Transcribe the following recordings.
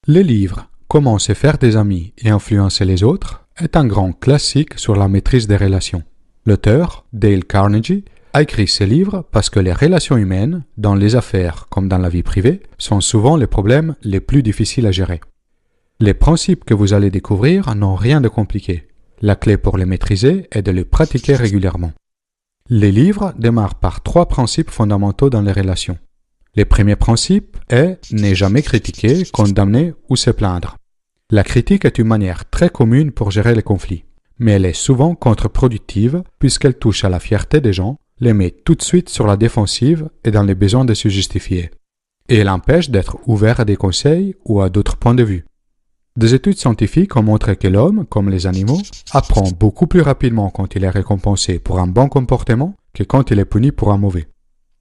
Le livre « Comment se faire des amis et influencer les autres » est un grand classique sur la maîtrise des relations. L'auteur, Dale Carnegie, a écrit ce livre parce que les relations humaines, dans les affaires comme dans la vie privée, sont souvent les problèmes les plus difficiles à gérer. Les principes que vous allez découvrir n'ont rien de compliqué. La clé pour les maîtriser est de les pratiquer régulièrement. Les livres démarrent par 3 principes fondamentaux dans les relations. Le premier principe est « ne jamais critiquer, condamner ou se plaindre ». La critique est une manière très commune pour gérer les conflits, mais elle est souvent contre-productive puisqu'elle touche à la fierté des gens, les met tout de suite sur la défensive et dans le besoin de se justifier. Et elle empêche d'être ouvert à des conseils ou à d'autres points de vue. Des études scientifiques ont montré que l'homme, comme les animaux, apprend beaucoup plus rapidement quand il est récompensé pour un bon comportement que quand il est puni pour un mauvais.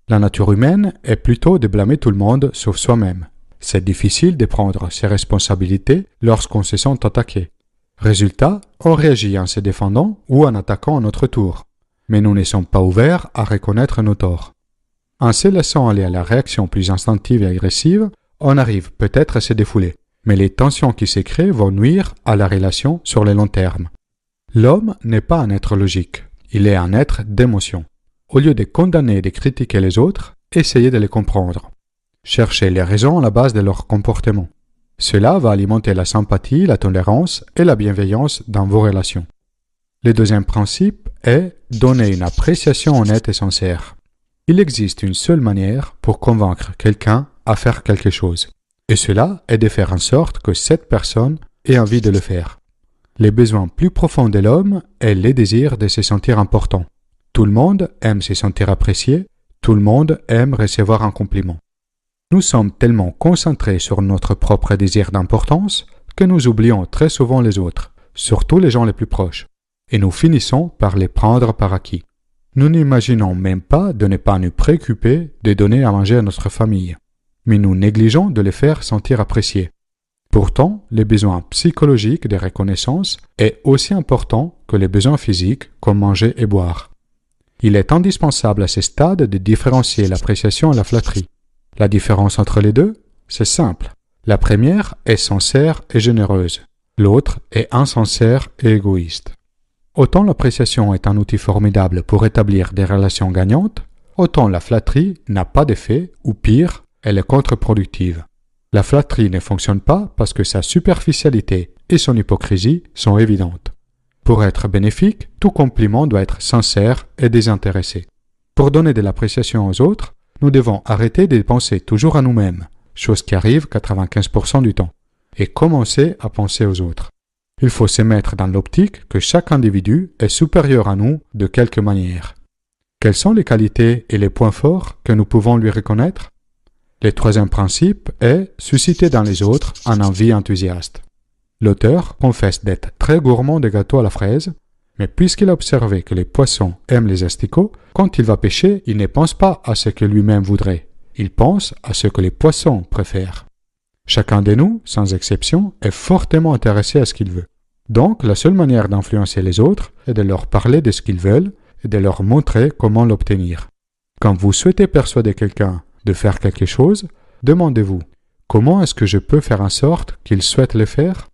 La nature humaine est plutôt de blâmer tout le monde sauf soi-même. C'est difficile de prendre ses responsabilités lorsqu'on se sent attaqué. Résultat, on réagit en se défendant ou en attaquant à notre tour. Mais nous ne sommes pas ouverts à reconnaître nos torts. En se laissant aller à la réaction plus instinctive et agressive, on arrive peut-être à se défouler. Mais les tensions qui se créent vont nuire à la relation sur le long terme. L'homme n'est pas un être logique, il est un être d'émotion. Au lieu de condamner et de critiquer les autres, essayez de les comprendre. Cherchez les raisons à la base de leur comportement. Cela va alimenter la sympathie, la tolérance et la bienveillance dans vos relations. Le deuxième principe est donner une appréciation honnête et sincère. Il existe une seule manière pour convaincre quelqu'un à faire quelque chose. Et cela est de faire en sorte que cette personne ait envie de le faire. Les besoins plus profonds de l'homme est le désir de se sentir important. Tout le monde aime se sentir apprécié, tout le monde aime recevoir un compliment. Nous sommes tellement concentrés sur notre propre désir d'importance que nous oublions très souvent les autres, surtout les gens les plus proches, et nous finissons par les prendre par acquis. Nous n'imaginons même pas de ne pas nous préoccuper de donner à manger à notre famille, mais nous négligeons de les faire sentir appréciés. Pourtant, les besoins psychologiques de reconnaissance est aussi important que les besoins physiques comme manger et boire. Il est indispensable à ce stade de différencier l'appréciation et la flatterie. La différence entre les deux, c'est simple. La première est sincère et généreuse. L'autre est insincère et égoïste. Autant l'appréciation est un outil formidable pour établir des relations gagnantes, autant la flatterie n'a pas d'effet, ou pire, elle est contre-productive. La flatterie ne fonctionne pas parce que sa superficialité et son hypocrisie sont évidentes. Pour être bénéfique, tout compliment doit être sincère et désintéressé. Pour donner de l'appréciation aux autres, nous devons arrêter de penser toujours à nous-mêmes, chose qui arrive 95% du temps, et commencer à penser aux autres. Il faut se mettre dans l'optique que chaque individu est supérieur à nous de quelque manière. Quelles sont les qualités et les points forts que nous pouvons lui reconnaître? Le troisième principe est susciter dans les autres une envie enthousiaste. L'auteur confesse d'être très gourmand de gâteaux à la fraise, mais puisqu'il a observé que les poissons aiment les asticots, quand il va pêcher, il ne pense pas à ce que lui-même voudrait, il pense à ce que les poissons préfèrent. Chacun de nous, sans exception, est fortement intéressé à ce qu'il veut. Donc, la seule manière d'influencer les autres est de leur parler de ce qu'ils veulent et de leur montrer comment l'obtenir. Quand vous souhaitez persuader quelqu'un de faire quelque chose, demandez-vous « Comment est-ce que je peux faire en sorte qu'il souhaite le faire ?»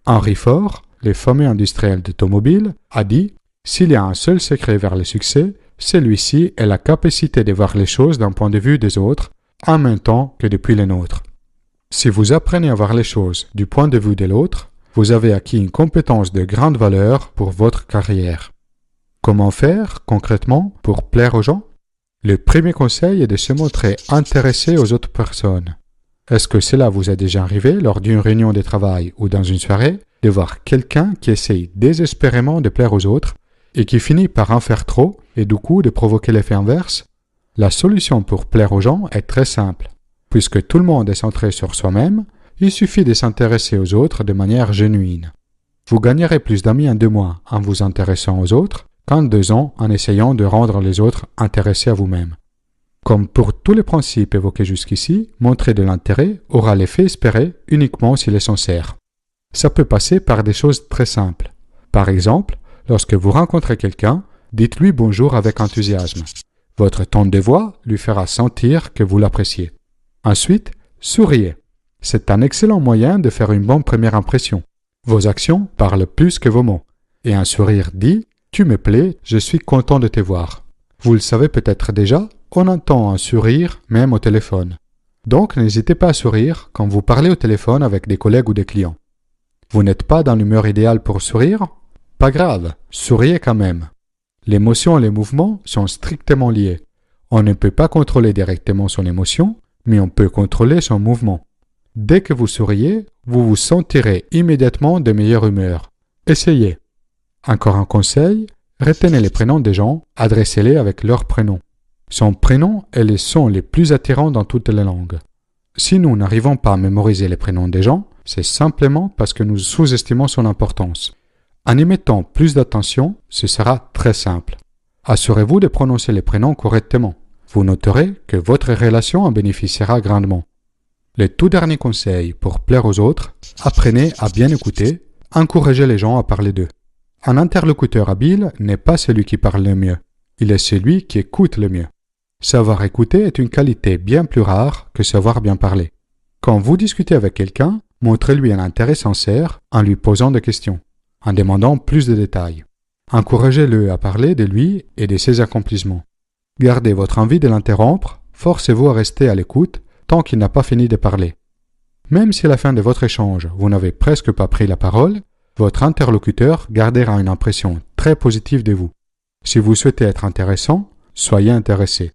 Henry Ford, le fameux industriel d'automobile, a dit « S'il y a un seul secret vers le succès, celui-ci est la capacité de voir les choses d'un point de vue des autres, en même temps que depuis les nôtres. Si vous apprenez à voir les choses du point de vue de l'autre, vous avez acquis une compétence de grande valeur pour votre carrière. Comment faire, concrètement, pour plaire aux gens? Le premier conseil est de se montrer intéressé aux autres personnes. Est-ce que cela vous est déjà arrivé lors d'une réunion de travail ou dans une soirée de voir quelqu'un qui essaye désespérément de plaire aux autres et qui finit par en faire trop et du coup de provoquer l'effet inverse? La solution pour plaire aux gens est très simple. Puisque tout le monde est centré sur soi-même, il suffit de s'intéresser aux autres de manière genuine. Vous gagnerez plus d'amis en 2 mois en vous intéressant aux autres qu'en 2 ans en essayant de rendre les autres intéressés à vous-même. Comme pour tous les principes évoqués jusqu'ici, montrer de l'intérêt aura l'effet espéré uniquement s'il est sincère. Ça peut passer par des choses très simples. Par exemple, lorsque vous rencontrez quelqu'un, dites-lui bonjour avec enthousiasme. Votre ton de voix lui fera sentir que vous l'appréciez. Ensuite, souriez. C'est un excellent moyen de faire une bonne première impression. Vos actions parlent plus que vos mots. Et un sourire dit « Tu me plais, je suis content de te voir ». Vous le savez peut-être déjà, on entend un sourire même au téléphone. Donc n'hésitez pas à sourire quand vous parlez au téléphone avec des collègues ou des clients. Vous n'êtes pas dans l'humeur idéale pour sourire? Pas grave, souriez quand même. L'émotion et les mouvements sont strictement liés. On ne peut pas contrôler directement son émotion, mais on peut contrôler son mouvement. Dès que vous souriez, vous vous sentirez immédiatement de meilleure humeur. Essayez. Encore un conseil, retenez les prénoms des gens, adressez-les avec leur prénom. Son prénom est le son les plus attirants dans toutes les langues. Si nous n'arrivons pas à mémoriser les prénoms des gens, c'est simplement parce que nous sous-estimons son importance. En y mettant plus d'attention, ce sera très simple. Assurez-vous de prononcer les prénoms correctement. Vous noterez que votre relation en bénéficiera grandement. Le tout dernier conseil pour plaire aux autres, apprenez à bien écouter, encouragez les gens à parler d'eux. Un interlocuteur habile n'est pas celui qui parle le mieux, il est celui qui écoute le mieux. Savoir écouter est une qualité bien plus rare que savoir bien parler. Quand vous discutez avec quelqu'un, montrez-lui un intérêt sincère en lui posant des questions, en demandant plus de détails. Encouragez-le à parler de lui et de ses accomplissements. Gardez votre envie de l'interrompre, forcez-vous à rester à l'écoute tant qu'il n'a pas fini de parler. Même si à la fin de votre échange, vous n'avez presque pas pris la parole, votre interlocuteur gardera une impression très positive de vous. Si vous souhaitez être intéressant, soyez intéressé.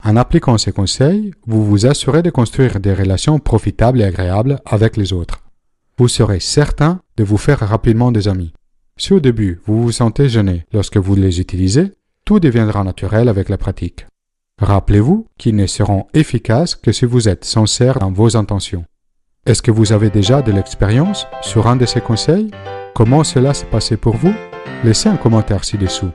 En appliquant ces conseils, vous vous assurez de construire des relations profitables et agréables avec les autres. Vous serez certain de vous faire rapidement des amis. Si au début vous vous sentez gêné lorsque vous les utilisez, tout deviendra naturel avec la pratique. Rappelez-vous qu'ils ne seront efficaces que si vous êtes sincère dans vos intentions. Est-ce que vous avez déjà de l'expérience sur un de ces conseils? Comment cela s'est passé pour vous? Laissez un commentaire ci-dessous.